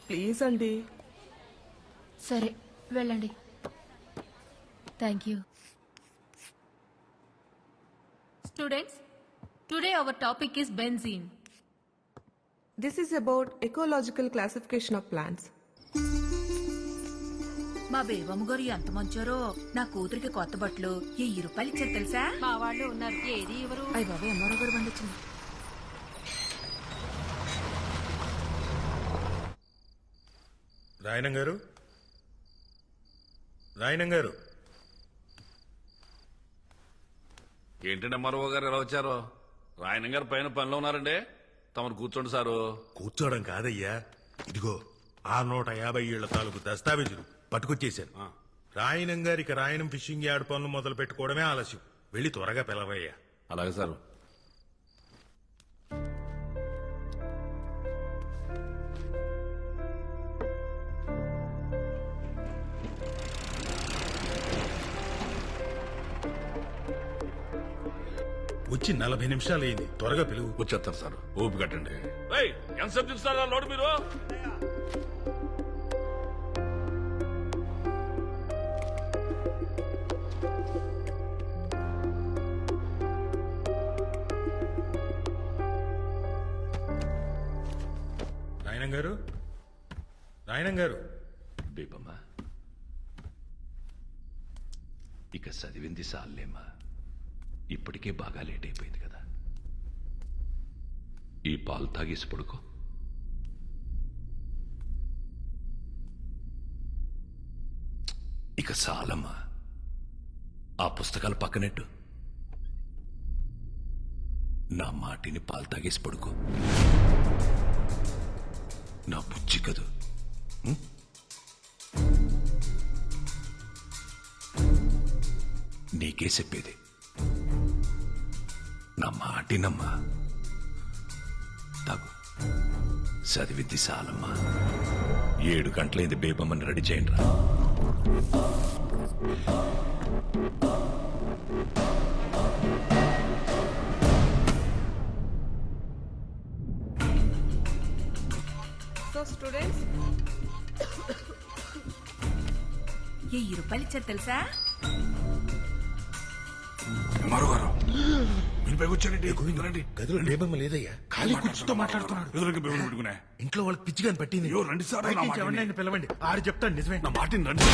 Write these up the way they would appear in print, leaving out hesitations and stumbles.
Please అండి. సరే వెళ్ళండి. Thank you. Students, today our topic is benzene. This is about ecological classification of plants. మా బేబమ్మ గారు ఎంత మంచారో. నా కూతురికి కొత్త బట్టలు 1000 రూపాయలు ఇచ్చారు తెలుసా? మా వాళ్ళు ఉన్నారు, ఏది ఎవరు? అయ్య బాబా, ఎంఆర్ఓ గారు బండి వచ్చింది. రాయనం గారు, రాయనం గారు. ఏంటంటే మరో గారు ఎలా వచ్చారో? రాయన గారు పైన పనిలో ఉన్నారండి. తమరు కూర్చోండి సారు. కూర్చోవడం కాదయ్యా, ఇదిగో ఆ 150 ఏళ్ల తాలూకు దస్తావేజులు పట్టుకొచ్చేశాను. రాయనం గారికి రాయనం ఫిషింగ్ యార్డ్ పనులు మొదలు పెట్టుకోవడమే ఆలస్యం. వెళ్ళి త్వరగా పిలవయ్యా. అలాగే సారు. వచ్చి 40 నిమిషాలు అయింది, త్వరగా పిలువు. వచ్చేస్తారు సార్, ఓపి కట్టండి. ఎంతసేపు చూస్తారా లోడు మీరు? రాయనం గారు, రాయనం గారు. బేబమ్మా, ఇక చదివింది సాలేమ్మా. ఇప్పటికే బాగా లేట్ అయిపోయింది కదా. ఈ పాలు తాగేసి పడుకో. ఇక చాలమ్మా, ఆ పుస్తకాలు పక్కనెట్టు. నా మాటిని పాలు తాగేసి పడుకో. నా బుజ్జి కదూ. నీకే చెప్పేది, నా మాటినమ్మా. తాగు, చదివిద్ది చాలమ్మా. 7 గంటలైంది. బేబమ్మని రెడీ చేయండి రా. సో స్టూడెంట్స్, 1000 రూపాయలు ఇచ్చారు తెలుసా? మరో గారు మీరు పైకి వచ్చారండి. గదిలో బేబమ్మ లేదయ్యా, ఖాళీ కూర్చుతో మాట్లాడుతున్నాడు. ఎదురుగా బేబమ్మ పెట్టుకునే. ఇంట్లో వాళ్ళకి పిచ్చిగాని పట్టింది. అయ్యో, రండి సార్, నా మాట వినండి. ఎవరినైనా పిలవండి, ఆడు చెప్తాడు నిజమే. నా మాటిని రండి.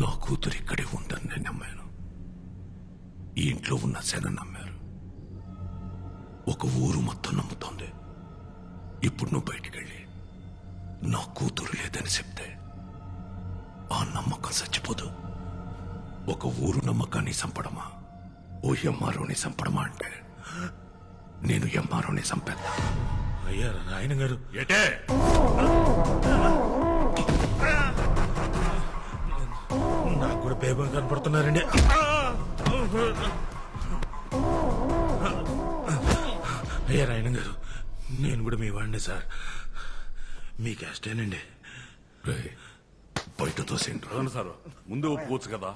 నా కూతురు ఇక్కడే ఉందని నేను నమ్మాను. ఈ ఇంట్లో ఉన్న శన నమ్మారు. ఒక ఊరు మొత్తం నమ్ముతోంది. ఇప్పుడు నువ్వు బయటికెళ్ళి నా కూతురు లేదని చెప్తే ఆ నమ్మకం చచ్చిపోదు. ఒక ఊరు నమ్మకాన్ని చంపడమా, ఓ ఎంఆర్ఓని చంపడమా అంటే నేను ఎంఆర్ఓని చంపేద్దా. అయ్యా రాయనం గారు. ఏటే నాకు కూడా బేబమ్మ కనపడుతున్నారండి. అయ్యా రాయనం గారు, నేను కూడా మీ వాడిని సార్. మీ క్యాస్టేనండి. బయట తోసేంటి. అవును సారు, ముందు ఒప్పుకోవచ్చు కదా.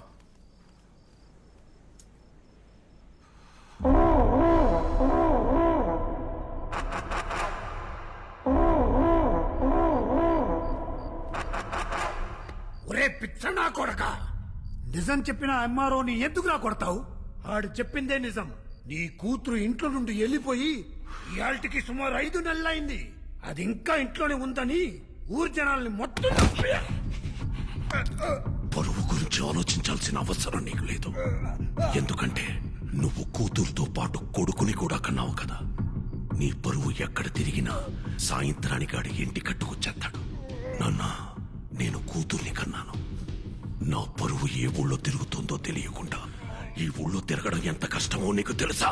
ఒరే పిచ్చనా కొడక, నిజం చెప్పిన ఎంఆర్ఓని ఎందుకురా కొడతావు? ఆడు చెప్పిందే నిజం. నీ కూతురు ఇంట్లో నుండి వెళ్ళిపోయి ఇయాల్టికి సుమారు 5 నెలలైంది. అది ఇంకా ఇంట్లోనే ఉందని ఊరు జనాల్ని మొత్తం పరువు గురించి ఆలోచించాల్సిన అవసరం నీకు లేదు. ఎందుకంటే నువ్వు కూతురుతో పాటు కొడుకుని కూడా కన్నావు కదా. నీ పరువు ఎక్కడ తిరిగినా సాయంత్రానికి ఆడి ఇంటి కట్టుకొచ్చేస్తాడు. నాన్న, నేను కూతురు నా పరువు ఏ ఊళ్ళో తిరుగుతుందో తెలియకుండా ఈ ఊళ్ళో తిరగడం ఎంత కష్టమో నీకు తెలుసా?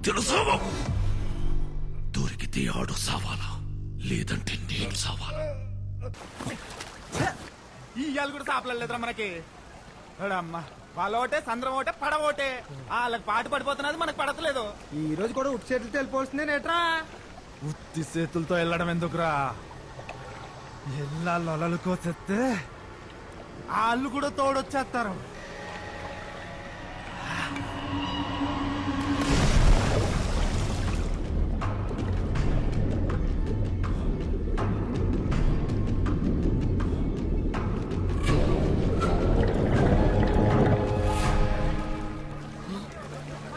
తెలుసా? దొరికితే ఆడు సావాలా, లేదంటే నేను సావాలా? ఈ ఇయాలు కూడా సాపలేదురా మనకి. అమ్మ వాళ్ళ ఒకటే సంద్రం ఒకటే పడవ ఒకటే, వాళ్ళకి పాటు పడిపోతున్నది మనకు పడతలేదు. ఈ రోజు కూడా ఉట్టి చేతులతో వెళ్ళిపోతుంది నేట్రా. ఉత్తి చేతులతో వెళ్ళడం ఎందుకురా, ఎల్లాలొలలుకోతే వాళ్ళు కూడా తోడొచ్చేస్తారు.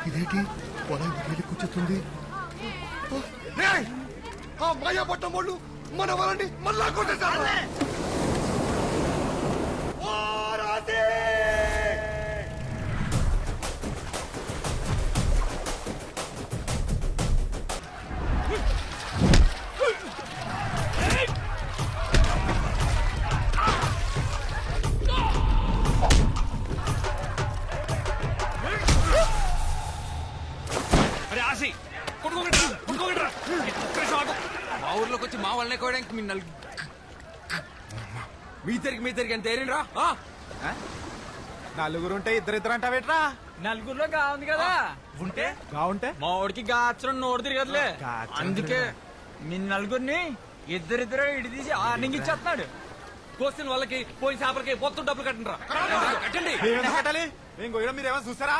ఇదేంటి పొలం వెళ్ళి కూర్చుంది? ఆ మాయా పట్టం వాళ్ళు మన వాళ్ళని మళ్ళా కొట్టేశారు. మా ఊర్లోకి వచ్చి మా వాళ్ళని కోయడానికి మీ తిరిగి ఎంత ఏరినరా? నలుగురు ఉంటే ఇద్దరిద్దరు అంటావేట్రా? నలుగురులో గా ఉంది కదా, ఉంటే గావుంటే మా ఊడికి గాచరం నోరు తిరగదులే. అందుకే మీ నలుగురిని ఇద్దరిద్దరు ఇడి తీసి ఆర్నింగ్ ఇచ్చేస్తున్నాడు. కోసిన వాళ్ళకి పోయిన చేపలకి పొత్తు డబ్బులు కట్టండి. కట్టండి. కట్టాలి. మేము గోయడం మీరు ఏమైనా చూసారా?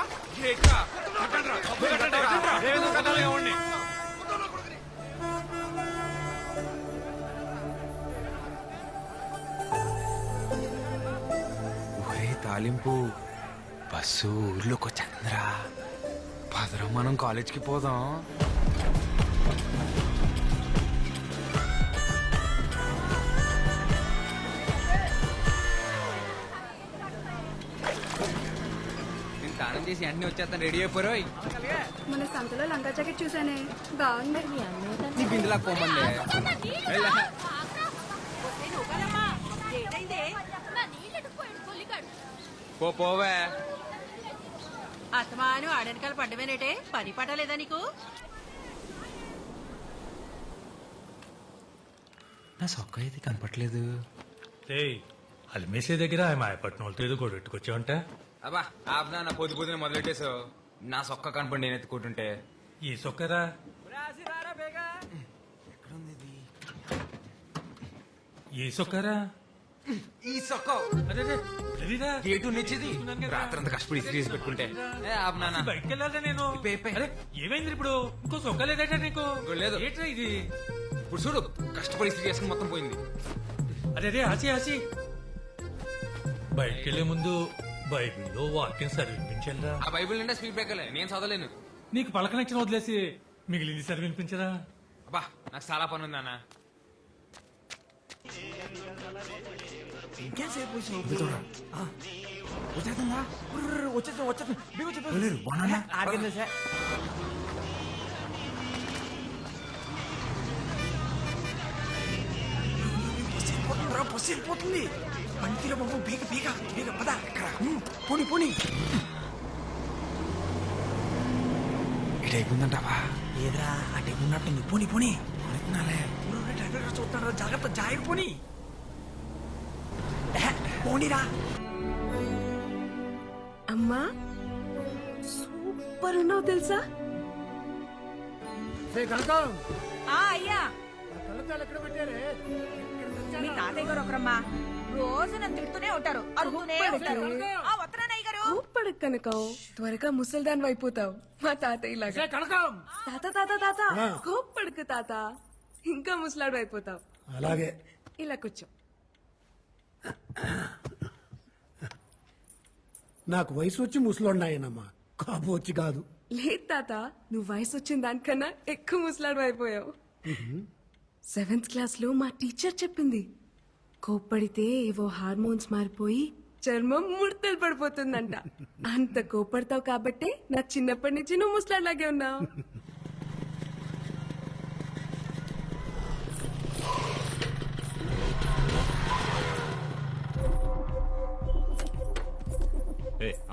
ఒరే తాలింపు బస్సు ఊర్లోకి వచ్చేంద్రా, పదరం మనం కాలేజ్కి పోదాం. స్నానం చేసి వెంటనే వచ్చేస్తాను, రెడీ అయిపోయి. మన సంతలో లంగా జాకెట్ చూసానే, బాగుంది. నీ బిందులా పోమంది. పోవే. అత్తమాను ఆడనకాల పడ్డమేనేటే, పని పడలేదా నీకు? నా సొక్క అయితే కనపట్లేదు. అల్మేసే దగ్గర మాయపట్నం వాళ్ళతో ఏదో గొడవెట్టుకొచ్చావంట. అబ్బా ఆపునా, నా పొద్దు పొద్దున మొదలెట్టేసావు. నా సొక్క కనపడి నేను ఎత్తుకుంటుంటే. ఈ సొక్కరా ఈ సొక్కరా ఈ సొక్క అదే తెలీదా? గేటు నిచ్చేది రాత్రి అంతా కష్టపడి తీసి పెట్టుకుంటే. ఆపునా బయటకు వెళ్ళాలా నేను? అరే, ఏమైంది ఇప్పుడు? ఇంకో సొక్క లేదట నీకు? లేదు. ఏంట్రా ఇది? ఇప్పుడు చూడు, కష్టపడి ఇస్త్రీ చేసుకుని మొత్తం పోయింది. అదే ఆచి ఆచి బయటకెళ్లే ముందు బైబిల్లో వాక్యం చదివించాలరా. ఆ బైబిల్ నిండా స్పీడ్ బ్రేకర్లే, నేను చదవలేను. నీకు పలకనచ్చిన వదిలేసి మిగిలింది చదివినిపించరా? అబ్బా నాకు చాలా పని ఉంది అన్న. వెళ్ళిపోతుంది. పంతిలో బాబు బీగ బీగ బీగ పద. పోనీ పోనీ. ఇటైపోయిందంటావా? ఏదిరా అటే ఉన్నట్టుంది. పోనీ పోనీ. డ్రైవర్ చూస్తాడు, జాగ్రత్త జాయి. పోనీ పోనీరా. అమ్మా సూపర్ ఉన్నావు తెలుసా? అయ్యా మీ తాతయ్య గారు ఒకరమ్మా రోజు నన్ను తిడుతూనే ఉంటారు, అరుగుతూనే ఉంటారు. ఊపడకు కనకం, త్వరగా ముసల్దాన్ అయిపోతావు మా తాతయ్య లాగా. తాత తాత తాత కోప్పడుకు తాత, ఇంకా ముసలాడు అయిపోతావు. అలాగే ఇలా కూర్చో. నాకు వయసు వచ్చి ముసలోన్నాయనమ్మా, కాపు వచ్చి కాదు. లేదు తాత, నువ్వు వయసు వచ్చిన దానికన్నా ఎక్కువ ముసలాడు అయిపోయావు. 7th క్లాస్ లో మా టీచర్ చెప్పింది, కోప్పడితే ఏవో హార్మోన్స్ మారిపోయి చర్మం ముడతలు పడిపోతుందంట. అంత కోపడతావు కాబట్టే నా చిన్నప్పటి నుంచి నువ్వు ముసలాలాగే ఉన్నావు.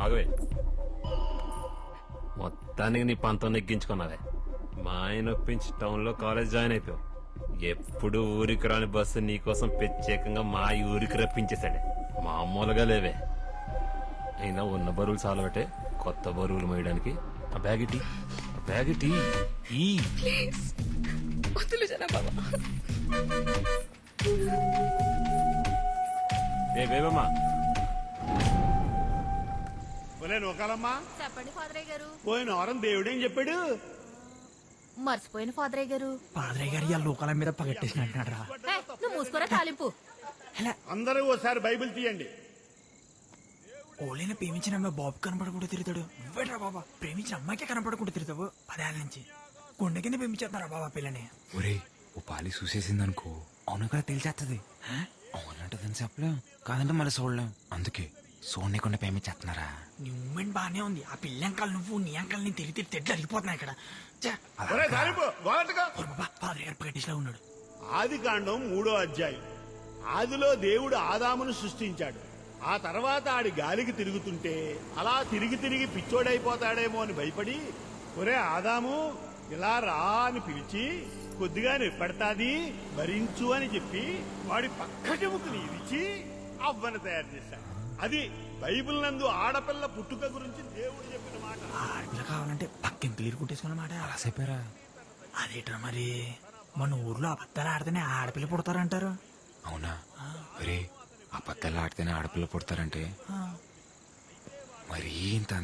ఆగవే. మొత్తానికి నీ పంతం నెగ్గించుకున్నావే. మా ఆయన ఒప్పించి టౌన్ లో కాలేజ్ జాయిన్ అయిపోయావు. ఎప్పుడు ఊరికి రాని బస్సు నీకోసం ప్రత్యేకంగా మా ఊరికి రప్పించేశాడే. మామూలుగా లేవే. అయినా ఉన్న బరువులు చాలబట్టే కొత్త బరువులు మోయడానికి. ఆ బ్యాగ్ ఇటీ, ఆ బ్యాగ్ ఇటీ. ఈ ప్లీజ్ వద్దులు జన బాబా. వేవమ్మా. నూకాలమ్మా చెప్పండి ఫాదరయ్య గారు. పోయిన వారం దేవుడేం చెప్పాడు? మర్చిపోయిన ఫాదరయ్య గారు. పాదరయ్య గారు ఇవాళ లోకాల మీద పగట్టేసినట్టున్నాడు రా. నువ్వు మూసుకోరా తాలింపు. అందరూ ఓసారి బైబిల్ తీయండి. ఓలైనా ప్రేమించిన అమ్మాయి బాబు కనపడకుండా తిరుగుతాడు. నువ్వేట్రా బాబా ప్రేమించిన అమ్మాయికే కనపడకుండా తిరుగుతావు. 10 ఏళ్ళ నుంచి గుండె కింద ప్రేమించేస్తున్నారా బాబా పిల్లని. ఒరే ఓ పాలి చూసేసిందనుకో అవును కదా తెలిసేస్తుంది. అవునంటదని చెప్పలేం, కాదంటే మళ్ళీ చూడలేం. అందుకే చూడకుండా ప్రేమించేస్తున్నారా? నీ మూమెంట్ బానే ఉంది. ఆ పిల్ల అంకాలు నువ్వు నీ అంకాలు నేను తిరిగి తెడ్లు అడిగిపోతున్నాయి ఇక్కడ. బాబా పాదరయ్య గారు పగట్టేసిలా ఉన్నాడు. ఆది కాండం 3వ అధ్యాయం. ఆదిలో దేవుడు ఆదామును సృష్టించాడు. ఆ తర్వాత ఆడి గాలికి తిరుగుతుంటే అలా తిరిగి తిరిగి పిచ్చోడైపోతాడేమో అని భయపడి, ఒరే ఆదాము ఇలా రా అని పిలిచి కొద్దిగా నిప్పడతాది భరించు అని చెప్పి వాడి పక్క చెముకుని ఇరిచి అవ్వను తయారు చేశాడు. అది బైబిల్ నందు ఆడపిల్ల పుట్టుక గురించి దేవుడు చెప్పిన మాట. ఆడపిల్ల కావాలంటే పక్కన క్లియర్ కుట్టేసుకున్నమాట. అలా చెప్పారా? అదేట్రా మరి మన ఊర్లో అబద్ధాలు ఆడితేనే ఆడపిల్ల పుడతారంటారు. అవునా? ఒరే అబద్ధాలు ఆడితేనే ఆడపిల్ల పుడతారంటే మరి ఇంత